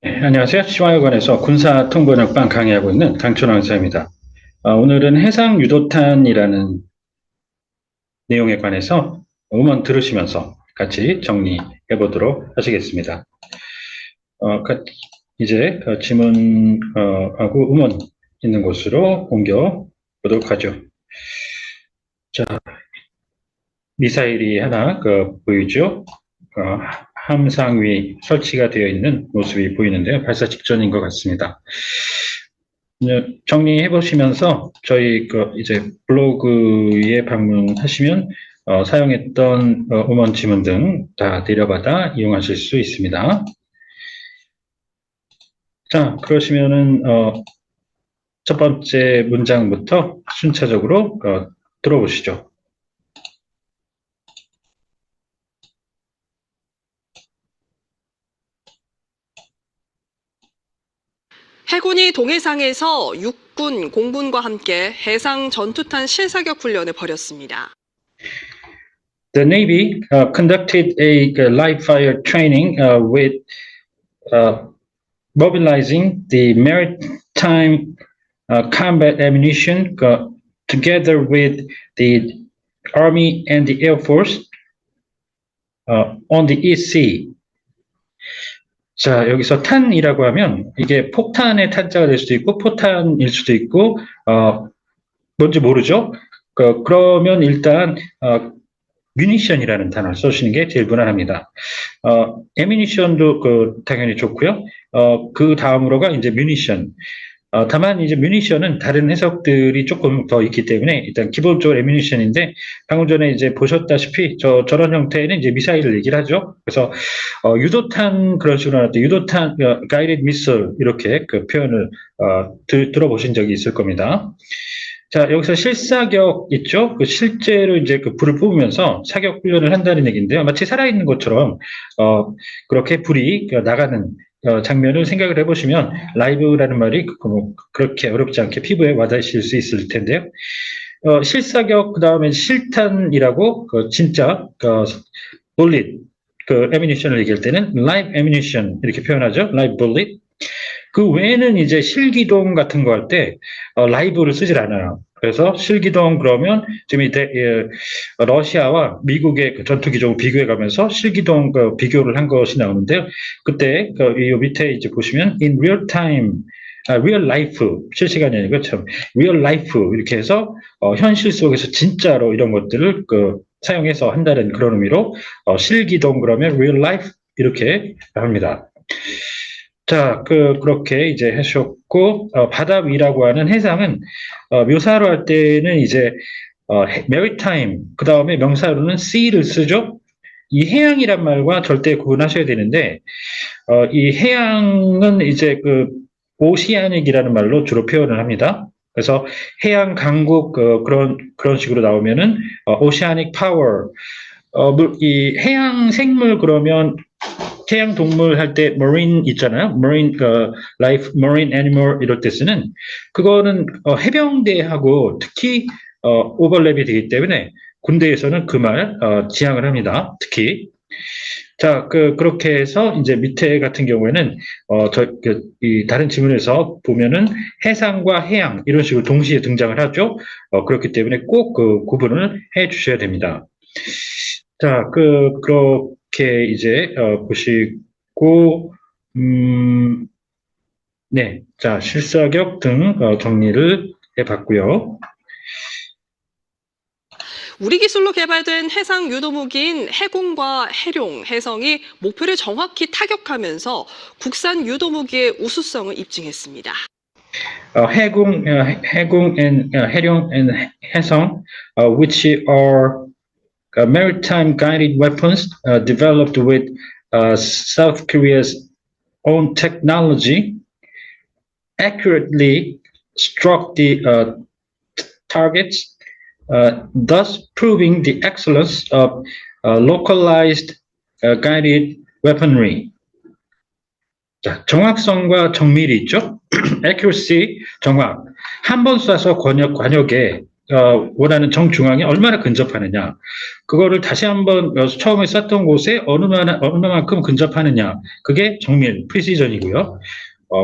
네, 안녕하세요. 치와여관에서 군사통번역반 강의하고 있는 강춘왕 사입니다. 오늘은 해상 유도탄이라는 내용에 관해서 음원 들으시면서 같이 정리해 보도록 하시겠습니다. 이제 지문하고 음원 있는 곳으로 옮겨 보도록 하죠. 자, 미사일이 하나 보이죠? 함상 위 설치가 되어 있는 모습이 보이는데요. 발사 직전인 것 같습니다. 정리해 보시면서 저희 이제 블로그에 방문하시면 사용했던 음원 지문 등 다 내려받아 이용하실 수 있습니다. 자, 그러시면은 첫 번째 문장부터 순차적으로 들어보시죠. 해군이 동해상에서 육군, 공군과 함께 해상 전투탄 실사격 훈련을 벌였습니다. The Navy conducted a live fire training with mobilizing the maritime combat ammunition together with the Army and the Air Force on the East Sea. 자, 여기서 탄이라고 하면 이게 폭탄의 탄자가 될 수도 있고 포탄일 수도 있고 뭔지 모르죠. 그러면 일단 뮤니션이라는 단어를 써주시는 게 제일 무난합니다. 애미니션도 당연히 좋고요. 그 다음으로가 이제 뮤니션. 다만 이제 뮤니션은 다른 해석들이 조금 더 있기 때문에 일단 기본적으로 애미니션인데 방금 전에 이제 보셨다시피 저런 형태는 이제 미사일을 얘기를 하죠. 그래서 유도탄 그런 식으로 나왔던 유도탄 가이디드 미슬 이렇게 그 표현을 들어보신 적이 있을 겁니다. 자, 여기서 실사격 있죠? 실제로 이제 불을 뿜으면서 사격 훈련을 한다는 얘기인데요. 마치 살아있는 것처럼, 그렇게 불이 나가는 장면을 생각을 해보시면, 라이브라는 말이 그렇게 어렵지 않게 피부에 와닿으실 수 있을 텐데요. 실사격, 그 다음에 실탄이라고, 진짜, bullet, 애미니션을 얘기할 때는 live ammunition, 이렇게 표현하죠. live bullet. 그 외에는 이제 실기동 같은 거 할 때 라이브를 쓰질 않아요. 그래서 실기동 그러면 지금 이제 러시아와 미국의 전투기종을 비교해 가면서 실기동 비교를 한 것이 나오는데요. 그때 이 밑에 이제 보시면 in real time, real life 실시간이 아니고 참 real life 이렇게 해서 현실 속에서 진짜로 이런 것들을 사용해서 한다는 그런 의미로 실기동 그러면 real life 이렇게 합니다. 자, 그렇게 이제 하셨고, 바다 위라고 하는 해상은, 묘사로 할 때는 이제, maritime, 그 다음에 명사로는 sea를 쓰죠? 이 해양이란 말과 절대 구분하셔야 되는데, 이 해양은 이제 오시아닉이라는 말로 주로 표현을 합니다. 그래서 해양 강국, 그런 식으로 나오면은, oceanic power, 이 해양 생물 그러면 해양 동물 할 때 marine 있잖아요. marine life, marine animal 이럴 때 쓰는 그거는 해병대하고 특히 오버랩이 되기 때문에 군대에서는 그 말 지향을 합니다. 특히 자, 그렇게 해서 이제 밑에 같은 경우에는 이 다른 지문에서 보면은 해상과 해양 이런 식으로 동시에 등장을 하죠. 그렇기 때문에 꼭 구분을 해 주셔야 됩니다. 자, 그렇게 이제 보시고 네, 자 실사격 등 정리를 해봤고요. 우리 기술로 개발된 해상 유도무기인 해공과 해룡, 해성이 목표를 정확히 타격하면서 국산 유도무기의 우수성을 입증했습니다. 해공, 해룡, and 해성, which are maritime guided weapons developed with South Korea's own technology, accurately struck the targets, thus proving the excellence of localized guided weaponry. 자, 정확성과 정밀이 있죠. accuracy, 정확. 한 번 쏴서 관역에 원하는 정중앙에 얼마나 근접하느냐. 그거를 다시 한번 처음에 쐈던 곳에 어느 만큼 근접하느냐. 그게 정밀, 프리시전이고요.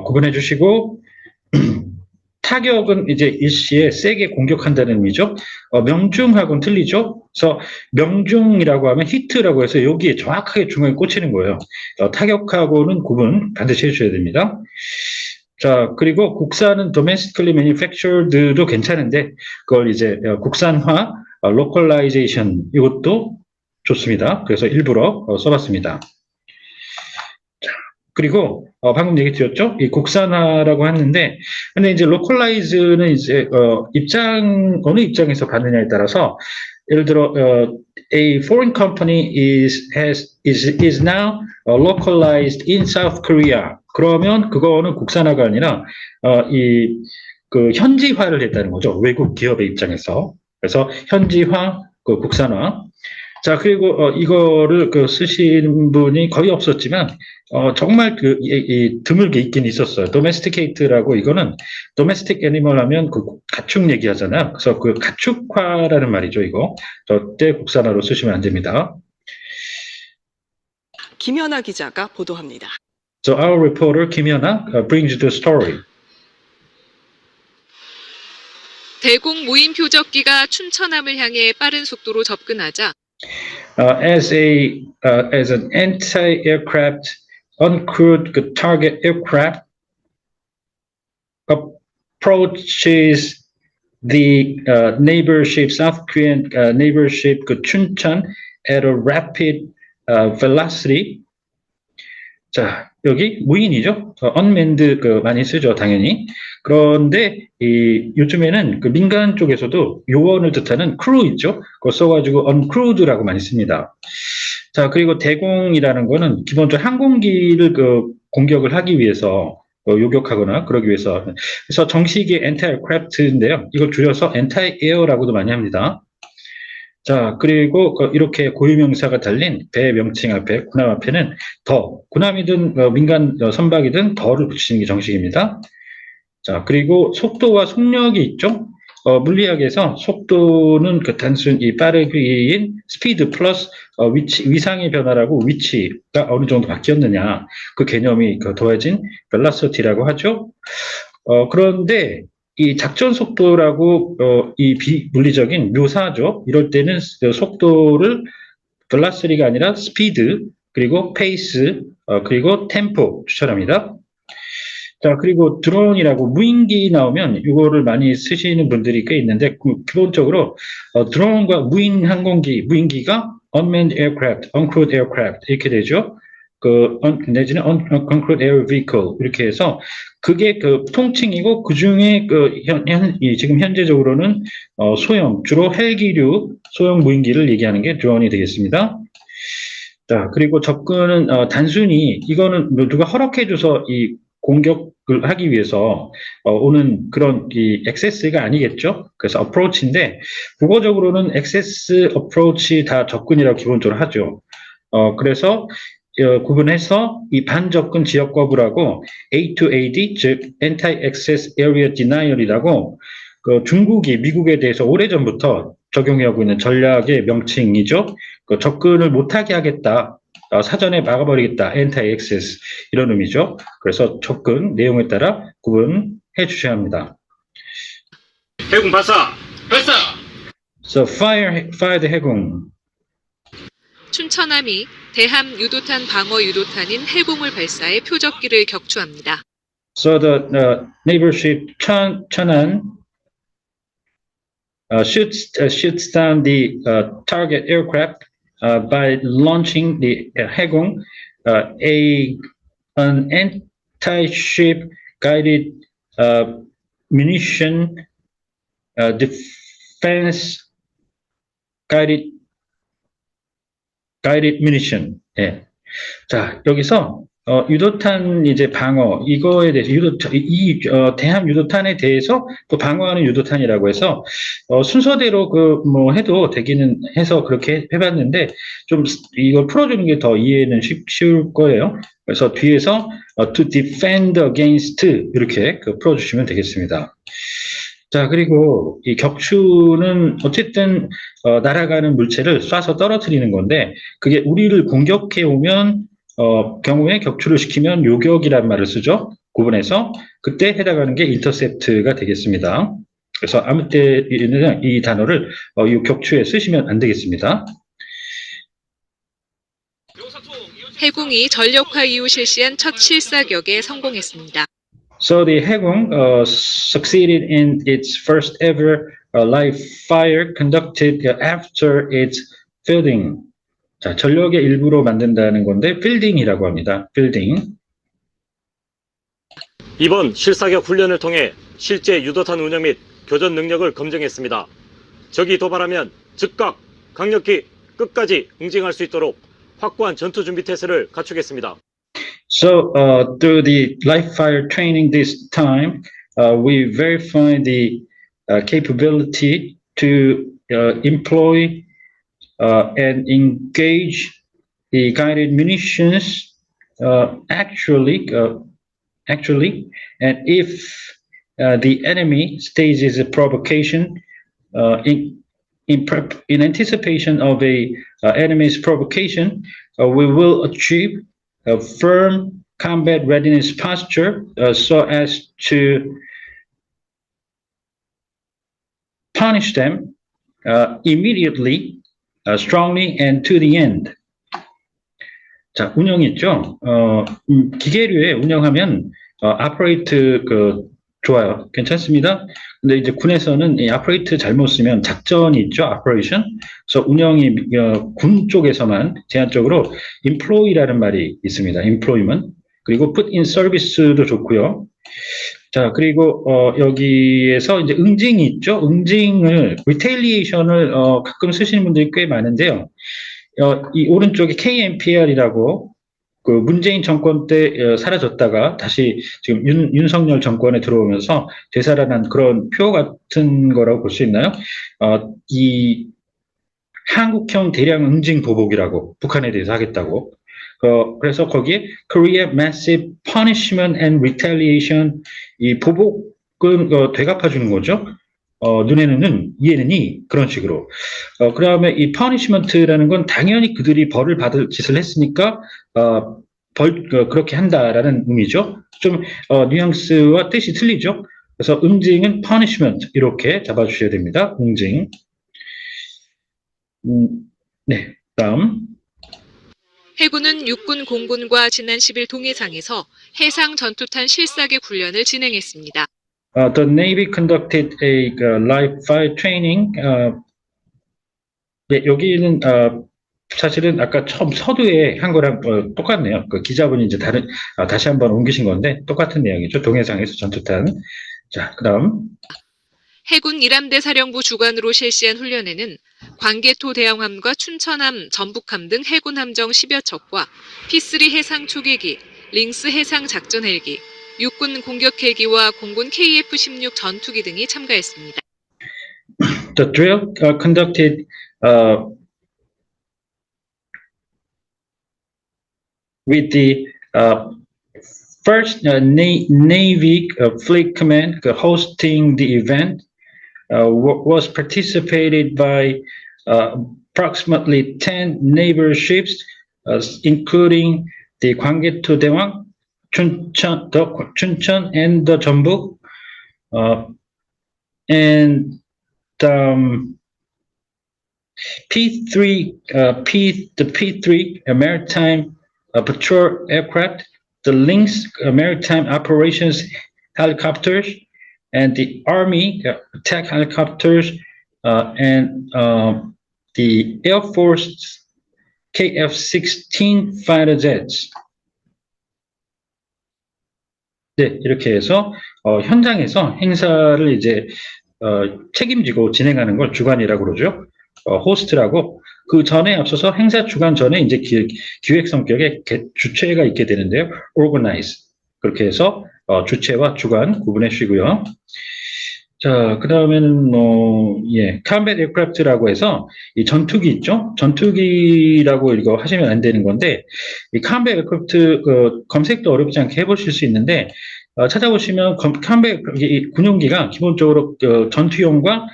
구분해 주시고, 타격은 이제 일시에 세게 공격한다는 의미죠. 명중하고는 틀리죠. 그래서 명중이라고 하면 히트라고 해서 여기에 정확하게 중앙에 꽂히는 거예요. 타격하고는 구분 반드시 해주셔야 됩니다. 자, 그리고 국산은 domestically manufactured도 괜찮은데, 그걸 이제 국산화, localization, 이것도 좋습니다. 그래서 일부러 써봤습니다. 그리고 방금 얘기 드렸죠? 이 국산화라고 했는데, 근데 이제 localize는 이제 어느 입장에서 받느냐에 따라서, 예를 들어 a foreign company is now localized in South Korea. 그러면 그거는 국산화가 아니라 그 현지화를 했다는 거죠. 외국 기업의 입장에서. 그래서 현지화, 그 국산화. 자, 그리고 이거를 쓰신 분이 거의 없었지만 정말 드물게 있긴 있었어요. domesticate라고, 이거는 domestic animal 하면 그 가축 얘기하잖아요. 그래서 그 가축화라는 말이죠, 이거. 절대 국산화로 쓰시면 안 됩니다. 김연아 기자가 보도합니다. So our reporter 김연아 brings you the story. 대공 무인 표적기가 춘천함을 향해 빠른 속도로 접근하자 As an anti-aircraft uncrewed target aircraft approaches the neighbor ship, South Korean neighbor ship Chuncheon at a rapid velocity. 자, 여기 무인이죠. unmanned 많이 쓰죠, 당연히. 그런데 요즘에는 그 민간 쪽에서도 요원을 뜻하는 크루 있죠. 그거 써가지고 uncrewed라고 많이 씁니다. 자, 그리고 대공이라는 거는 기본적으로 항공기를 공격을 하기 위해서 요격하거나 그러기 위해서. 그래서 정식이 anti-aircraft인데요. 이걸 줄여서 anti-air라고도 많이 합니다. 자, 그리고 이렇게 고유명사가 달린 배 명칭 앞에, 군함 앞에는 더, 군함이든 민간 선박이든 더를 붙이는 게 정식입니다. 자, 그리고 속도와 속력이 있죠. 물리학에서 속도는 단순 빠르기인 스피드 플러스 위상의 변화라고, 위치가 어느 정도 바뀌었느냐, 그 개념이 더해진 velocity라고 하죠. 그런데 이 작전 속도라고 이 비물리적인 묘사죠. 이럴 때는 속도를 velocity가 아니라 스피드, 그리고 페이스, 그리고 템포 추천합니다. 자, 그리고 드론이라고 무인기 나오면 이거를 많이 쓰시는 분들이 꽤 있는데, 기본적으로 드론과 무인 항공기, 무인기가 unmanned aircraft, uncrewed aircraft 이렇게 되죠. 내지는 uncrewed air vehicle 이렇게 해서 그게 통칭이고, 그 중에 지금 현재적으로는 소형, 주로 헬기류 소형 무인기를 얘기하는 게 드론이 되겠습니다. 자, 그리고 접근은 단순히 이거는 누가 허락해줘서 이 공격을 하기 위해서 오는 그런 액세스가 아니겠죠. 그래서 approach인데, 국어적으로는 액세스, approach 다 접근이라고 기본적으로 하죠. 그래서 구분해서 이 반접근 지역 거부라고 A2AD, 즉 Anti-Access Area Denial이라고 중국이 미국에 대해서 오래전부터 적용하고 있는 전략의 명칭이죠. 접근을 못하게 하겠다, 사전에 막아버리겠다, Anti-Access 이런 의미죠. 그래서 접근 내용에 따라 구분해 주셔야 합니다. 해군 발사! 발사! So fire the 해군. 춘천함이 대함 유도탄 방어 유도탄인 해공을 발사해 표적기를 격추합니다. So the naval ship Cheonan shoots down the target aircraft by launching the 해공, an anti-ship guided munition defense guided munition. 예. 자, 여기서 유도탄 이제 방어, 이거에 대해서 대함 유도탄에 대해서 또 방어하는 유도탄이라고 해서 순서대로 해도 되기는 해서 그렇게 해봤는데, 좀 이걸 풀어주는 게 더 이해는 쉬울 거예요. 그래서 뒤에서 to defend against 이렇게 풀어주시면 되겠습니다. 자, 그리고 이 격추는 어쨌든 날아가는 물체를 쏴서 떨어뜨리는 건데 그게 우리를 공격해 오면 경우에 격추를 시키면 요격이라는 말을 쓰죠. 구분해서 그때 해당하는 게 인터셉트가 되겠습니다. 그래서 아무 때는 이 단어를 이 격추에 쓰시면 안 되겠습니다. 해군이 전력화 이후 실시한 첫 실사격에 성공했습니다. So the 해군 succeeded in its first ever live fire conducted after its fielding. 자, 전력의 일부로 만든다는 건데 fielding이라고 합니다. fielding. 이번 실사격 훈련을 통해 실제 유도탄 운영 및 교전 능력을 검증했습니다. 적이 도발하면 즉각, 강력히 끝까지 응징할 수 있도록 확고한 전투 준비 태세를 갖추겠습니다. So through the live fire training this time, we verified the capability to employ and engage the guided munitions actually, and if the enemy stages a provocation in anticipation of a enemy's provocation, we will achieve a firm combat readiness posture so as to punish them immediately, strongly, and to the end. 자, 운영 있죠? 기계류에 운영하면 operate 좋아요. 괜찮습니다. 근데 이제 군에서는 이 operate 잘못 쓰면 작전이 있죠. operation. 그래서 운영이 군 쪽에서만 제한적으로 employ라는 말이 있습니다. employment. 그리고 put in service도 좋고요. 자, 그리고 여기에서 이제 응징이 있죠. 응징을 retaliation을 가끔 쓰시는 분들이 꽤 많은데요. 이 오른쪽에 KMPR이라고 그 문재인 정권 때 사라졌다가 다시 지금 윤석열 정권에 들어오면서 되살아난 그런 표 같은 거라고 볼 수 있나요? 이 한국형 대량 응징 보복이라고 북한에 대해서 하겠다고. 그래서 거기에 Korea Massive Punishment and Retaliation, 이 보복은 되갚아주는 거죠. 눈에는 이에는 이 그런 식으로. 그 다음에 이 punishment라는 건 당연히 그들이 벌을 받을 짓을 했으니까 그렇게 한다라는 의미죠. 좀 뉘앙스와 뜻이 틀리죠. 그래서 응징은 punishment 이렇게 잡아주셔야 됩니다. 응징. 네, 다음. 해군은 육군 공군과 지난 10일 동해상에서 해상 전투탄 실사격 훈련을 진행했습니다. The Navy conducted a live fire training. 네, 여기는 사실은 아까 처음 서두에 한 거랑 똑같네요. 그 기자분이 이제 다시 한번 옮기신 건데 똑같은 내용이죠. 동해상에서 전투탄. 자, 그다음. 해군 이람대 사령부 주관으로 실시한 훈련에는 광개토 대형함과 춘천함, 전북함 등 해군 함정 10여 척과 P3 해상 초계기, 링스 해상 작전 헬기, 육군 공격 헬기와 공군 KF-16 전투기 등이 참가했습니다. The drill conducted with the first Navy Fleet Command hosting the event was participated by approximately 10 naval ships, including the 광개토 대왕, 춘천 and the 전북, and the P3 maritime patrol aircraft, the Lynx maritime operations helicopters, and the Army attack helicopters, and the Air Force KF-16 fighter jets. 네, 이렇게 해서 현장에서 행사를 이제 책임지고 진행하는 걸 주관이라고 그러죠. 호스트라고. 그 전에 앞서서 행사 주관 전에 이제 기획 성격의 주체가 있게 되는데요. organize. 그렇게 해서 주체와 주관 구분해 주시고요. 자, 그 다음에는 combat aircraft라고 해서 이 전투기 있죠? 전투기라고 이거 하시면 안 되는 건데, 이 combat aircraft 검색도 어렵지 않게 해보실 수 있는데, 찾아보시면 컴백 이 군용기가 기본적으로 전투용과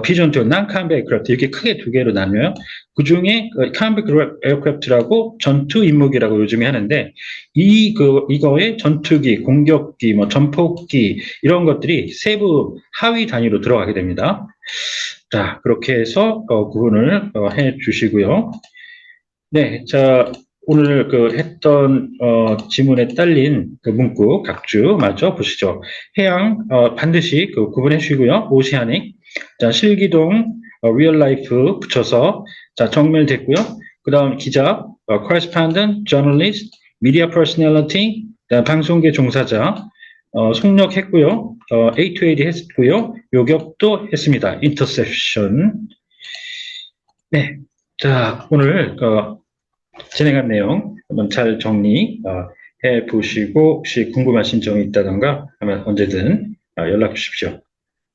비전투용, non-combat aircraft 이렇게 크게 두 개로 나뉘어요. 그 중에 combat aircraft라고 전투 임무기라고 요즘에 하는데 이거에 전투기, 공격기, 뭐 전폭기 이런 것들이 세부 하위 단위로 들어가게 됩니다. 자, 그렇게 해서 구분을 해 주시고요. 네, 자. 오늘 했던 지문에 딸린 그 문구 각주 마저 보시죠. 해양 반드시 구분해 주시고요. 오시아닉, 자 실기동, 리얼 라이프 붙여서 자 정렬됐고요. 그다음 기자, correspondent, journalist, media personality, 방송계 종사자 속력했고요. A2AD 했고요. 요격도 했습니다. interception. 네, 자 오늘 진행한 내용 한번 잘 정리해 보시고 혹시 궁금하신 점이 있다던가 하면 언제든 연락 주십시오.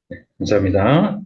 네, 감사합니다.